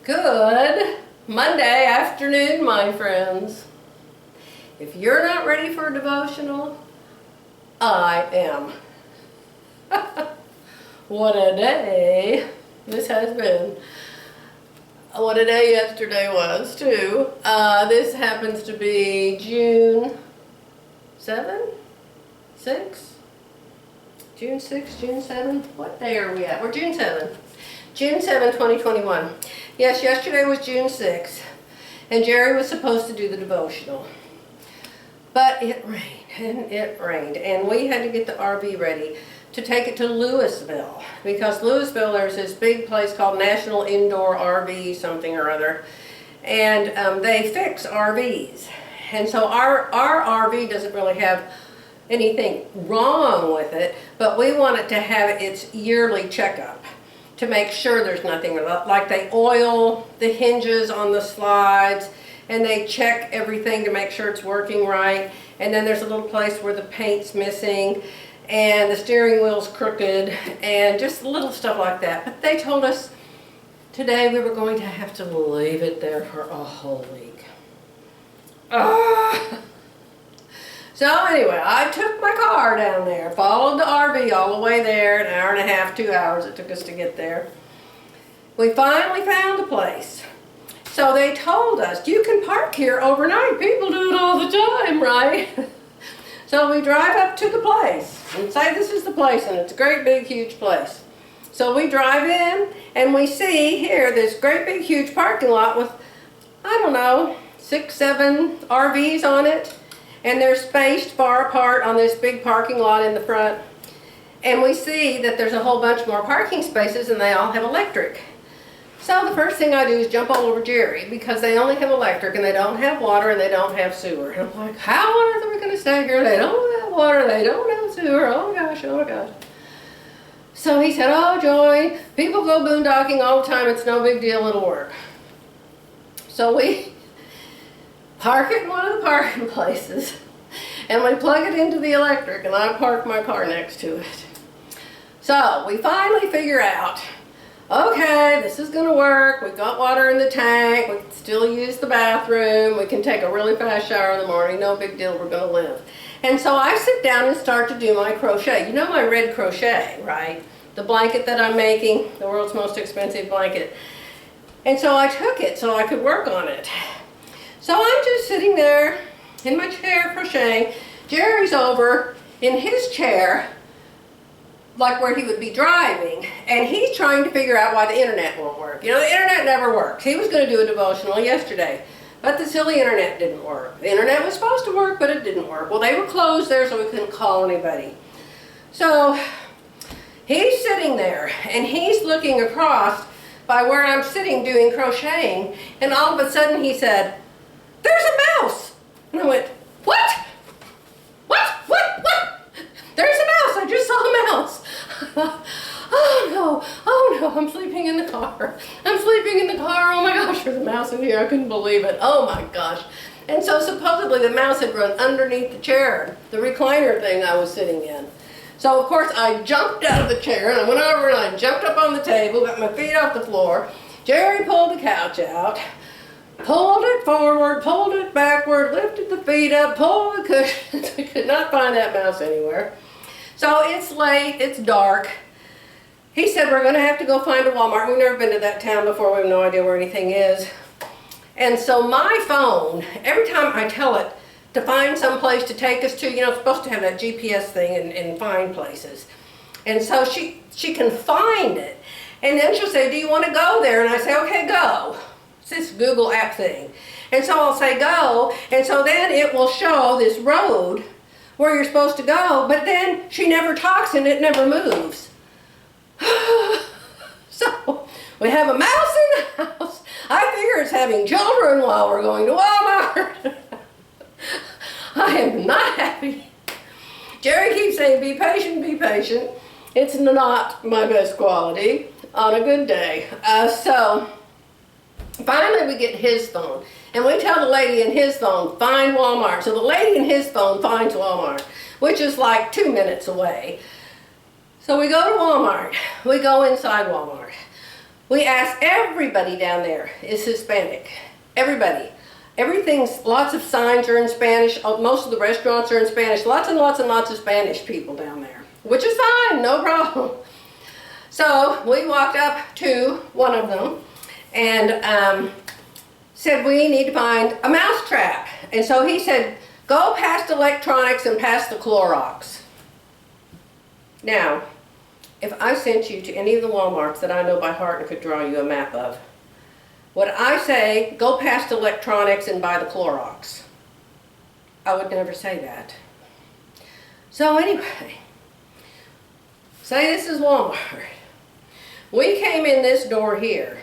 Good Monday afternoon, my friends. If you're not ready for a devotional, I am. What a day this has been. What a day yesterday was, too. This happens to be June 7? 6? June 6, June 7? What day are we at? We're June 7. June 7, 2021. Yes, yesterday was June 6th, and Jerry was supposed to do the devotional. But it rained, and we had to get the RV ready to take it to Louisville, because Louisville, there's this big place called National Indoor RV something or other, and they fix RVs. And so our RV doesn't really have anything wrong with it, but we want it to have its yearly checkup to make sure there's nothing, like they oil the hinges on the slides and they check everything to make sure it's working right. And then there's a little place where the paint's missing and the steering wheel's crooked and just little stuff like that. But they told us today we were going to have to leave it there for a whole week. So anyway, I took my car down there, followed the RV all the way there, an hour and a half, 2 hours it took us to get there. We finally found a place. So they told us, you can park here overnight. People do it all the time, right? So we drive up to the place and say this is the place, and it's a great big huge place. So we drive in and we see here this great big huge parking lot with, I don't know, 6, 7 RVs on it. And they're spaced far apart on this big parking lot in the front. And we see that there's a whole bunch more parking spaces and they all have electric. So the first thing I do is jump all over Jerry, because they only have electric and they don't have water and they don't have sewer. And I'm like, how on earth are we going to stay here? They don't have water, they don't have sewer. Oh gosh, oh my gosh. So he said, oh Joy, people go boondocking all the time. It's no big deal, it'll work. So we park it in one of the parking places, and we plug it into the electric, and I park my car next to it. So we finally figure out, okay, this is going to work. We've got water in the tank. We can still use the bathroom. We can take a really fast shower in the morning. No big deal. We're going to live. And so I sit down and start to do my crochet. You know my red crochet, right? The blanket that I'm making, the world's most expensive blanket. And so I took it so I could work on it. So I'm just sitting there in my chair crocheting. Jerry's over in his chair, like where he would be driving, and he's trying to figure out why the internet won't work. You know, the internet never works. He was going to do a devotional yesterday, but the silly internet didn't work. The internet was supposed to work, but it didn't work. Well, they were closed there, so we couldn't call anybody. So he's sitting there, and he's looking across by where I'm sitting doing crocheting, and all of a sudden he said, there's a mouse! And I went, what? What? There's a mouse! I just saw a mouse! Oh no, I'm sleeping in the car. Oh my gosh, there's a mouse in here. I couldn't believe it. Oh my gosh. And so supposedly the mouse had run underneath the chair, the recliner thing I was sitting in. So of course I jumped out of the chair and I went over and I jumped up on the table, got my feet off the floor. Jerry pulled the couch out, pulled it forward, pulled it backward, lifted the feet up, pulled the cushions. We could not find that mouse anywhere. So it's late, it's dark. He said we're going to have to go find a Walmart. We've never been to that town before. We have no idea where anything is. And so my phone, every time I tell it to find some place to take us to, you know, it's supposed to have that GPS thing and find places. And so she can find it. And then she'll say, do you want to go there? And I say, okay, go. It's this Google app thing. And so I'll say go, and so then it will show this road where you're supposed to go, but then she never talks and it never moves. So we have a mouse in the house. I figure it's having children while we're going to Walmart. I am not happy. Jerry keeps saying, be patient, be patient. It's not my best quality on a good day. So finally we get his phone, and we tell the lady in his phone, find Walmart. So the lady in his phone finds Walmart, which is like 2 minutes away. So we go to Walmart. We go inside Walmart. We asked everybody down there is Hispanic. Everybody. Everything's, lots of signs are in Spanish. Most of the restaurants are in Spanish. Lots and lots and lots of Spanish people down there, which is fine, no problem. So we walked up to one of them and said we need to find a mouse trap. And so he said, go past electronics and past the Clorox. Now, if I sent you to any of the Walmarts that I know by heart and could draw you a map of, would I say, go past electronics and buy the Clorox? I would never say that. So anyway, say this is Walmart. We came in this door here.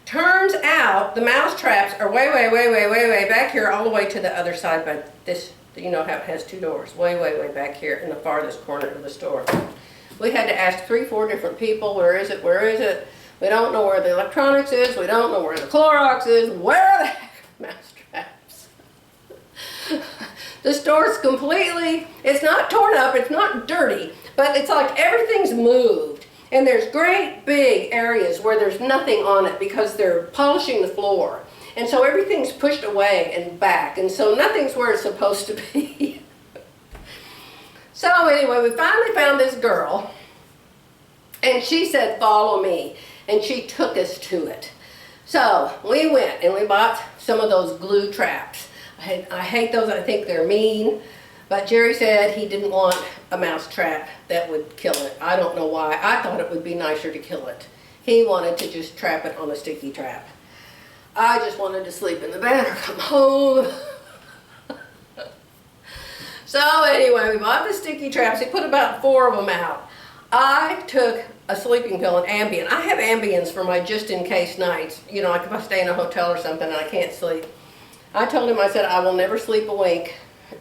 Turns out the mouse traps are way back here all the way to the other side, but this, you know, has two doors. Way back here in the farthest corner of the store. We had to ask 3-4 different people, where is it, where is it? We don't know where the electronics is, we don't know where the Clorox is, where the heck are mouse traps? The store's completely, it's not torn up, it's not dirty, but it's like everything's moved. And there's great big areas where there's nothing on it because they're polishing the floor. And so everything's pushed away and back, and so nothing's where it's supposed to be. So anyway, we finally found this girl, and she said, follow me, and she took us to it. So we went and we bought some of those glue traps. I hate those, I think they're mean, but Jerry said he didn't want a mouse trap that would kill it. I don't know why. I thought it would be nicer to kill it. He wanted to just trap it on a sticky trap. I just wanted to sleep in the bed or come home. So anyway, we bought the sticky traps. He put about 4 of them out. I took a sleeping pill, an Ambien. I have Ambiens for my just-in-case nights. You know, like if I stay in a hotel or something and I can't sleep. I told him, I said, I will never sleep a wink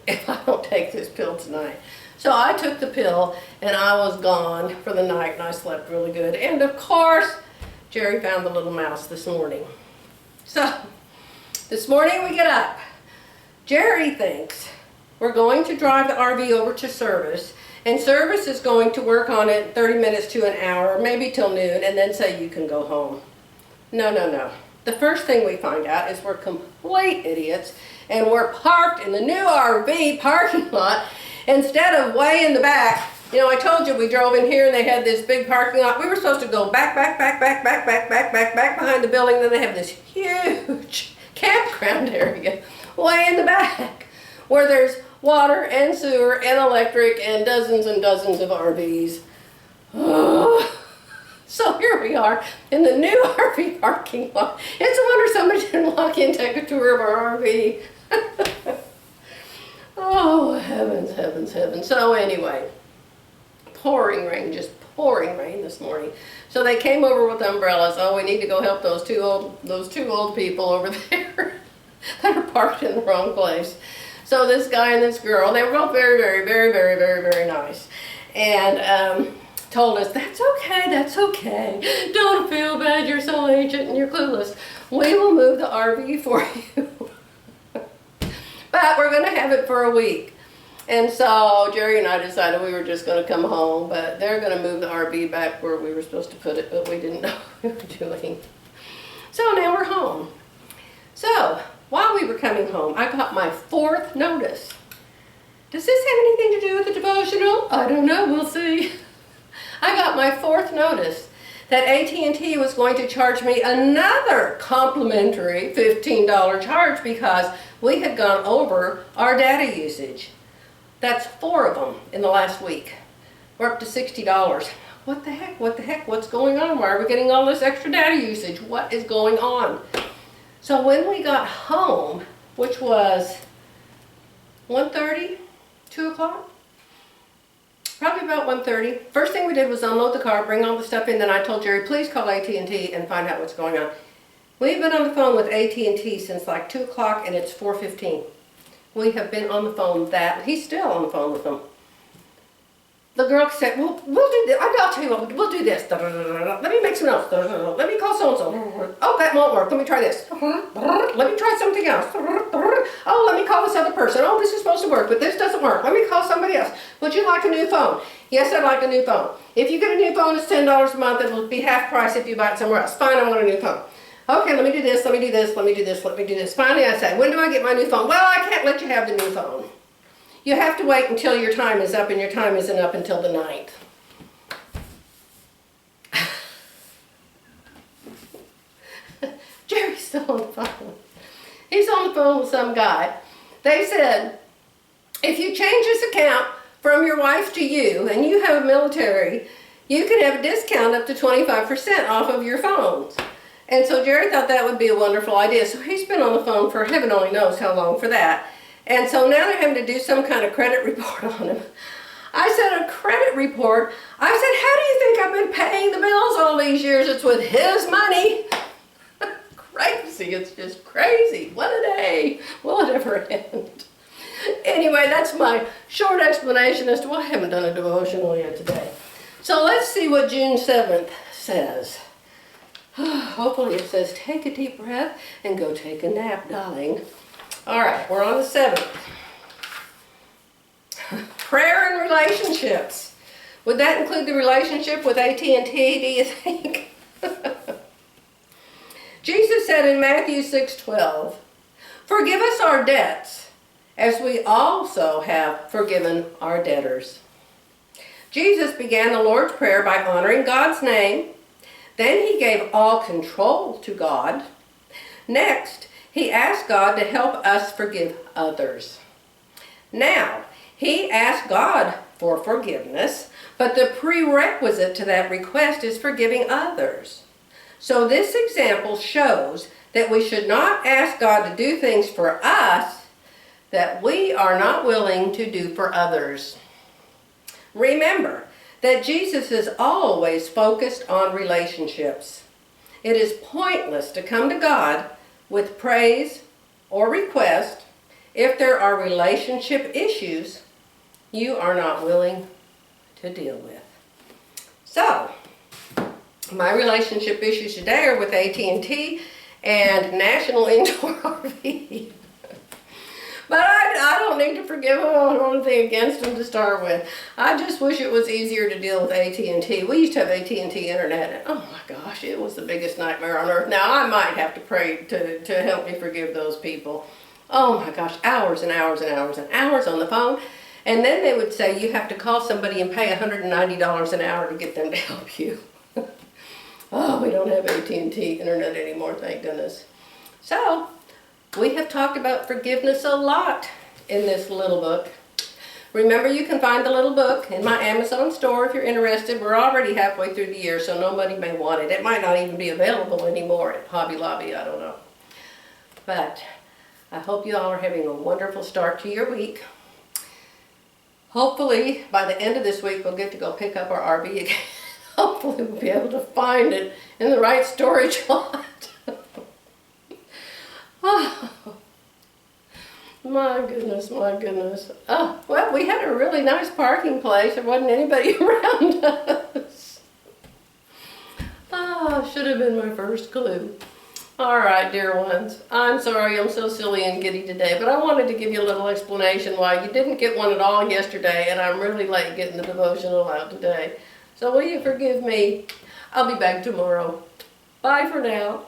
if I don't take this pill tonight. So I took the pill and I was gone for the night and I slept really good. And of course, Jerry found the little mouse this morning. So, this morning we get up. Jerry thinks we're going to drive the RV over to service, and service is going to work on it 30 minutes to an hour, maybe till noon, and then say you can go home. No. The first thing we find out is we're complete idiots, and we're parked in the new RV parking lot instead of way in the back. You know, I told you we drove in here and they had this big parking lot. We were supposed to go back behind the building. Then they have this huge campground area way in the back where there's water and sewer and electric and dozens of RVs. Oh. So here we are in the new RV parking lot. It's a wonder somebody didn't walk in and take a tour of our RV. Oh, heavens. So anyway, pouring rain, just pouring rain this morning. So they came over with umbrellas. Oh, we need to go help those two old people over there that are parked in the wrong place. So this guy and this girl, they were both very nice. And told us, that's okay. Don't feel bad, you're so ancient and you're clueless. We will move the RV for you. But we're going to have it for a week. And so Jerry and I decided we were just going to come home, but they're going to move the RV back where we were supposed to put it, but we didn't know what we were doing. So now we're home. So while we were coming home, I got my 4th notice. Does this have anything to do with the devotional? I don't know, we'll see. I got my 4th notice that AT&T was going to charge me another complimentary $15 charge because we had gone over our data usage. That's 4 of them in the last week. We're up to $60. What the heck? What's going on? Why are we getting all this extra data usage? What is going on? So when we got home, which was 1:30, 2 o'clock, probably about 1:30. First thing we did was unload the car, bring all the stuff in. Then I told Jerry, please call AT&T and find out what's going on. We've been on the phone with AT&T since like 2 o'clock and it's 4:15. We have been on the phone he's still on the phone with them. the girl said, well, we'll do this. I'll tell you what, we'll do this. Let me make some notes. Let me call so-and-so. Oh, that won't work. Let me try this. Let me try something else. Oh, let me call this other person. Oh, this is supposed to work, but this doesn't work. Let me call somebody else. Would you like a new phone? Yes, I'd like a new phone. If you get a new phone, it's $10 a month. It will be half price if you buy it somewhere else. Fine, I want a new phone. Okay, let me do this, let me do this, let me do this, let me do this. Finally, I say, when do I get my new phone? Well, I can't let you have the new phone. You have to wait until your time is up, and your time isn't up until the 9th. Jerry's still on the phone. He's on the phone with some guy. They said, if you change this account from your wife to you, and you have a military, you can have a discount up to 25% off of your phones. And so Jerry thought that would be a wonderful idea. So he's been on the phone for heaven only knows how long for that. And so now they're having to do some kind of credit report on him. I said, a credit report? I said, how do you think I've been paying the bills all these years? It's with his money. Crazy, it's just crazy. What a day. Will it ever end? Anyway, that's my short explanation as to why I haven't done a devotional yet today. So let's see what June 7th says. Hopefully it says, take a deep breath and go take a nap, darling. All right, we're on the 7th. Prayer and relationships. Would that include the relationship with AT&T, do you think? Jesus said in Matthew 6:12, forgive us our debts, as we also have forgiven our debtors. Jesus began the Lord's Prayer by honoring God's name. Then he gave all control to God. Next, he asked God to help us forgive others. Now, he asked God for forgiveness, but the prerequisite to that request is forgiving others. So this example shows that we should not ask God to do things for us that we are not willing to do for others. Remember that Jesus is always focused on relationships. It is pointless to come to God with praise or request if there are relationship issues you are not willing to deal with. So, my relationship issues today are with AT&T and National Indoor RV. But I don't need to forgive them. I don't have anything against them to start with. I just wish it was easier to deal with AT&T. We used to have AT&T internet, and oh my gosh, it was the biggest nightmare on earth. Now, I might have to pray to help me forgive those people. Oh my gosh, hours and hours and hours and hours on the phone. And then they would say you have to call somebody and pay $190 an hour to get them to help you. Oh, we don't have AT&T internet anymore, thank goodness. So, we have talked about forgiveness a lot in this little book. Remember, you can find the little book in my Amazon store if you're interested. We're already halfway through the year, so nobody may want it. It might not even be available anymore at Hobby Lobby, I don't know. But I hope you all are having a wonderful start to your week. Hopefully, by the end of this week, we'll get to go pick up our RV again. Hopefully, we'll be able to find it in the right storage lot. Oh, my goodness, my goodness. Oh, well, we had a really nice parking place. There wasn't anybody around us. Oh, should have been my first clue. All right, dear ones. I'm sorry I'm so silly and giddy today, but I wanted to give you a little explanation why you didn't get one at all yesterday, and I'm really late getting the devotional out today. So will you forgive me? I'll be back tomorrow. Bye for now.